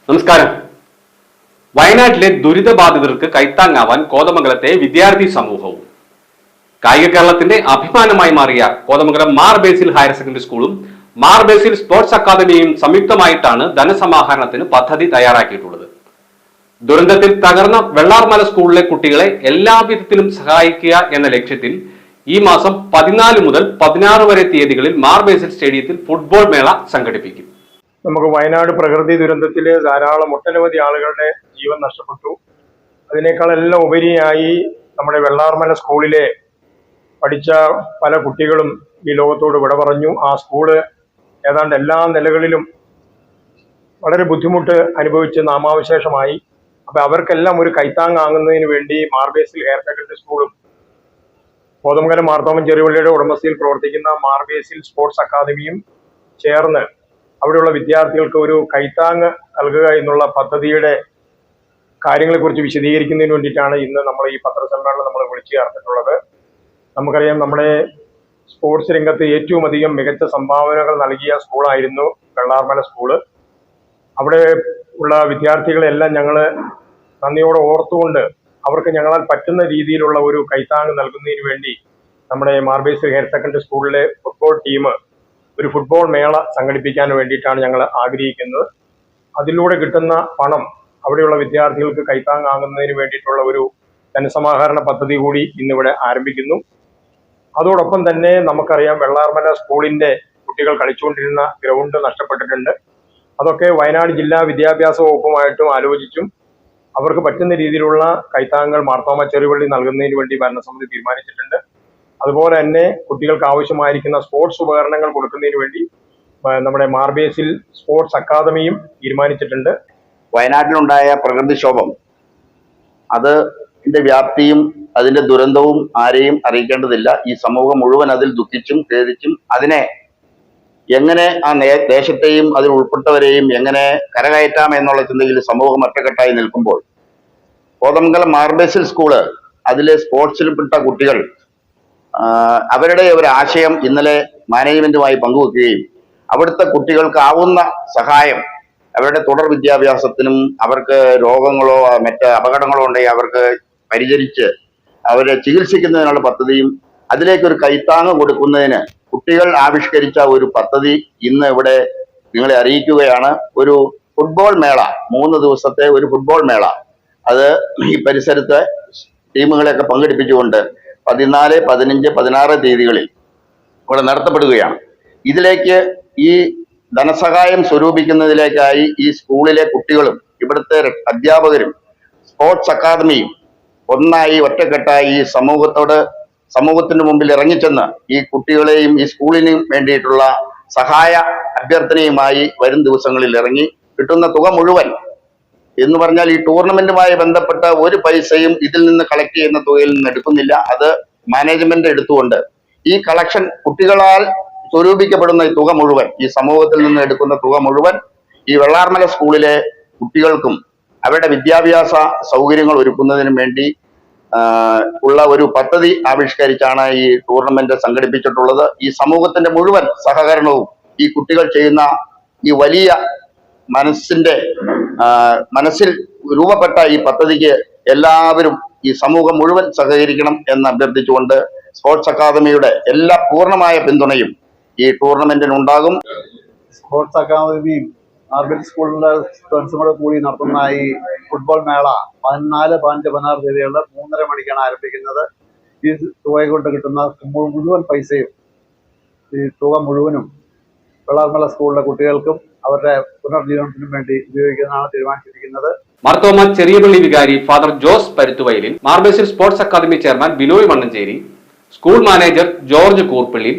നമസ്കാരം. വയനാട്ടിലെ ദുരിതബാധിതർക്ക് കൈത്താങ്ങാവാൻ കോതമംഗലത്തെ വിദ്യാർത്ഥി സമൂഹവും കായിക കേരളത്തിന്റെ അഭിമാനമായി മാറിയ കോതമംഗലം മാർ ബേസിൽ ഹയർ സെക്കൻഡറി സ്കൂളും മാർ ബേസിൽ സ്പോർട്സ് അക്കാദമിയും സംയുക്തമായിട്ടാണ് ധനസമാഹരണത്തിന് പദ്ധതി തയ്യാറാക്കിയിട്ടുള്ളത്. ദുരന്തത്തിൽ തകർന്ന വെള്ളാർമല സ്കൂളിലെ കുട്ടികളെ എല്ലാവിധത്തിലും സഹായിക്കുക എന്ന ലക്ഷ്യത്തിൽ ഈ മാസം 14 മുതൽ 16 വരെ തീയതികളിൽ മാർ ബേസിൽ സ്റ്റേഡിയത്തിൽ ഫുട്ബോൾ മേള സംഘടിപ്പിക്കും. നമുക്ക് വയനാട് പ്രകൃതി ദുരന്തത്തിൽ ധാരാളം ഒട്ടനവധി ആളുകളുടെ ജീവൻ നഷ്ടപ്പെട്ടു. അതിനേക്കാളെല്ലാം ഉപരിയായി നമ്മുടെ വെള്ളാർമല സ്കൂളിലെ പഠിച്ച പല കുട്ടികളും ഈ ലോകത്തോട് വിട പറഞ്ഞു. ആ സ്കൂള് ഏതാണ്ട് എല്ലാ നിലകളിലും വളരെ ബുദ്ധിമുട്ട് അനുഭവിച്ച് നാമാവശേഷമായി. അപ്പം അവർക്കെല്ലാം ഒരു കൈത്താങ്ങാകുന്നതിന് വേണ്ടി മാർ ബേസിൽ ഹയർ സെക്കൻഡറി സ്കൂളും കോതമംഗലം മാർത്തോമൻ ചെറിയപള്ളിയുടെ ഉടമസ്ഥയിൽ പ്രവർത്തിക്കുന്ന മാർ ബേസിൽ സ്പോർട്സ് അക്കാദമിയും ചേർന്ന് അവിടെയുള്ള വിദ്യാർത്ഥികൾക്ക് ഒരു കൈത്താങ് നൽകുക എന്നുള്ള പദ്ധതിയുടെ കാര്യങ്ങളെക്കുറിച്ച് വിശദീകരിക്കുന്നതിന് വേണ്ടിയിട്ടാണ് ഇന്ന് നമ്മൾ ഈ പത്രസമ്മേളനം നമ്മൾ വിളിച്ചു ചേർത്തിട്ടുള്ളത്. നമുക്കറിയാം, നമ്മുടെ സ്പോർട്സ് രംഗത്ത് ഏറ്റവും അധികം മികച്ച സംഭാവനകൾ നൽകിയ സ്കൂളായിരുന്നു വെള്ളാർമല സ്കൂള്. അവിടെ ഉള്ള വിദ്യാർത്ഥികളെല്ലാം ഞങ്ങൾ നന്ദിയോടെ ഓർത്തുകൊണ്ട് അവർക്ക് ഞങ്ങളാൽ പറ്റുന്ന രീതിയിലുള്ള ഒരു കൈത്താങ് നൽകുന്നതിന് വേണ്ടി നമ്മുടെ മാർ ബേസിൽ ഹയർ സെക്കൻഡറി സ്കൂളിലെ ഫുട്ബോൾ ടീം ഒരു ഫുട്ബോൾ മേള സംഘടിപ്പിക്കാൻ വേണ്ടിയിട്ടാണ് ഞങ്ങൾ ആഗ്രഹിക്കുന്നത്. അതിലൂടെ കിട്ടുന്ന പണം അവിടെയുള്ള വിദ്യാർത്ഥികൾക്ക് കൈത്താങ്ങാകുന്നതിന് വേണ്ടിയിട്ടുള്ള ഒരു ധനസമാഹരണ പദ്ധതി കൂടി ഇന്നിവിടെ ആരംഭിക്കുന്നു. അതോടൊപ്പം തന്നെ നമുക്കറിയാം, വെള്ളാർമല സ്കൂളിന്റെ കുട്ടികൾ കളിച്ചുകൊണ്ടിരുന്ന ഗ്രൗണ്ട് നഷ്ടപ്പെട്ടിട്ടുണ്ട്. അതൊക്കെ വയനാട് ജില്ലാ വിദ്യാഭ്യാസ വകുപ്പുമായിട്ടും ആലോചിച്ചും അവർക്ക് പറ്റുന്ന രീതിയിലുള്ള കൈത്താങ്ങുകൾ മാർത്തോമ ചെറിയപള്ളി നൽകുന്നതിന് വേണ്ടി ഭരണസമിതി തീരുമാനിച്ചിട്ടുണ്ട്. അതുപോലെ തന്നെ കുട്ടികൾക്ക് ആവശ്യമായിരിക്കുന്ന സ്പോർട്സ് ഉപകരണങ്ങൾ കൊടുക്കുന്നതിന് വേണ്ടി നമ്മുടെ മാർ ബേസിൽ സ്പോർട്സ് അക്കാദമിയും തീരുമാനിച്ചിട്ടുണ്ട്. വയനാട്ടിലുണ്ടായ പ്രകൃതിക്ഷോഭം അതിന്റെ വ്യാപ്തിയും അതിന്റെ ദുരന്തവും ആരെയും അറിയിക്കേണ്ടതില്ല. ഈ സമൂഹം മുഴുവൻ അതിൽ ദുഃഖിച്ചും ഖേദിച്ചും അതിനെ എങ്ങനെ ആ ദേശത്തെയും അതിൽ ഉൾപ്പെട്ടവരെയും എങ്ങനെ കരകയറ്റാം എന്നുള്ള ചിന്തയിൽ സമൂഹം ഒറ്റക്കെട്ടായി നിൽക്കുമ്പോൾ കോതമംഗലം മാർ ബേസിൽ സ്കൂള് അതിലെ സ്പോർട്സിൽപ്പെട്ട കുട്ടികൾ അവരുടെ ഒരു ആശയം ഇന്നലെ മാനേജ്മെന്റുമായി പങ്കുവെക്കുകയും അവിടുത്തെ കുട്ടികൾക്ക് ആവുന്ന സഹായം അവരുടെ തുടർ വിദ്യാഭ്യാസത്തിനും അവർക്ക് രോഗങ്ങളോ മറ്റ് അപകടങ്ങളോ ഉണ്ടെങ്കിൽ അവർക്ക് പരിചരിച്ച് അവരെ ചികിത്സിക്കുന്നതിനുള്ള പദ്ധതിയും അതിലേക്കൊരു കൈത്താങ് കൊടുക്കുന്നതിന് കുട്ടികൾ ആവിഷ്കരിച്ച ഒരു പദ്ധതി ഇന്ന് ഇവിടെ നിങ്ങളെ അറിയിക്കുകയാണ്. ഒരു ഫുട്ബോൾ മേള, 3 ദിവസത്തെ ഒരു ഫുട്ബോൾ മേള, അത് ഈ പരിസരത്തെ ടീമുകളെയൊക്കെ പങ്കെടുപ്പിച്ചുകൊണ്ട് 14, 15, 16 തീയതികളിൽ ഇവിടെ നടത്തപ്പെടുകയാണ്. ഇതിലേക്ക് ഈ ധനസഹായം സ്വരൂപിക്കുന്നതിലേക്കായി ഈ സ്കൂളിലെ കുട്ടികളും ഇവിടുത്തെ അധ്യാപകരും സ്പോർട്സ് അക്കാദമിയും ഒന്നായി ഒറ്റക്കെട്ടായി ഈ സമൂഹത്തിന് മുമ്പിൽ ഇറങ്ങിച്ചെന്ന് ഈ കുട്ടികളെയും ഈ സ്കൂളിനും വേണ്ടിയിട്ടുള്ള സഹായ അഭ്യർത്ഥനയുമായി വരും ദിവസങ്ങളിൽ ഇറങ്ങി കിട്ടുന്ന തുക മുഴുവൻ എന്ന് പറഞ്ഞാൽ ഈ ടൂർണമെന്റുമായി ബന്ധപ്പെട്ട ഒരു പൈസയും ഇതിൽ നിന്ന് കളക്ട് ചെയ്യുന്ന തുകയിൽ നിന്ന് എടുക്കുന്നില്ല. അത് മാനേജ്മെന്റ് എടുത്തുകൊണ്ട് ഈ കളക്ഷൻ കുട്ടികളാൽ സ്വരൂപിക്കപ്പെടുന്ന ഈ തുക മുഴുവൻ, ഈ സമൂഹത്തിൽ നിന്ന് എടുക്കുന്ന തുക മുഴുവൻ ഈ വെള്ളാർമല സ്കൂളിലെ കുട്ടികൾക്കും അവരുടെ വിദ്യാഭ്യാസ സൗകര്യങ്ങൾ ഒരുക്കുന്നതിനും വേണ്ടി ഉള്ള ഒരു പദ്ധതി ആവിഷ്കരിച്ചാണ് ഈ ടൂർണമെന്റ് സംഘടിപ്പിച്ചിട്ടുള്ളത്. ഈ സമൂഹത്തിന്റെ മുഴുവൻ സഹകരണവും ഈ കുട്ടികൾ ചെയ്യുന്ന ഈ വലിയ മനസ്സിൽ രൂപപ്പെട്ട ഈ പദ്ധതിക്ക് എല്ലാവരും ഈ സമൂഹം മുഴുവൻ സഹകരിക്കണം എന്ന് അഭ്യർത്ഥിച്ചുകൊണ്ട് സ്പോർട്സ് അക്കാദമിയുടെ എല്ലാ പൂർണ്ണമായ പിന്തുണയും ഈ ടൂർണമെന്റിനുണ്ടാകും. സ്പോർട്സ് അക്കാദമിയും മാർ ബേസിൽ സ്കൂളിന്റെ ഫ്രണ്ട്സും കൂടെ കൂടി നടത്തുന്ന ഈ ഫുട്ബോൾ മേള 14, 15, 16 തീയതികളിൽ 3:30 മണിക്കാണ് ആരംഭിക്കുന്നത്. ഈ തുക കൊണ്ട് കിട്ടുന്ന മുഴുവൻ പൈസയും ഈ തുക മുഴുവനും വെള്ളാർമല സ്കൂളിലെ കുട്ടികൾക്കും അവരുടെ പുനർജീവനത്തിനും വേണ്ടി ഉപയോഗിക്കുന്നതാണ് തീരുമാനിച്ചിരിക്കുന്നത്. മാർത്തോമ ചെറിയപള്ളി വികാരി father Jose Paruthuvayalil, Mar Basil sports academy chairman Binoy Mannancherry, school manager George Koorpally,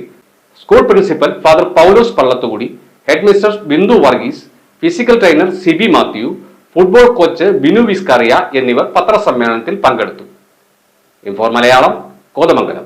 school principal father Paulose Pallathukudy, headmistress Bindu Varghese, physical trainer Siby Mathew, football coach Binu Viscaria എന്നിവർ പത്രസമ്മേളനത്തിൽ പങ്കെടുത്തു. ഇൻഫോർ മലയാളം, കോതമംഗലം.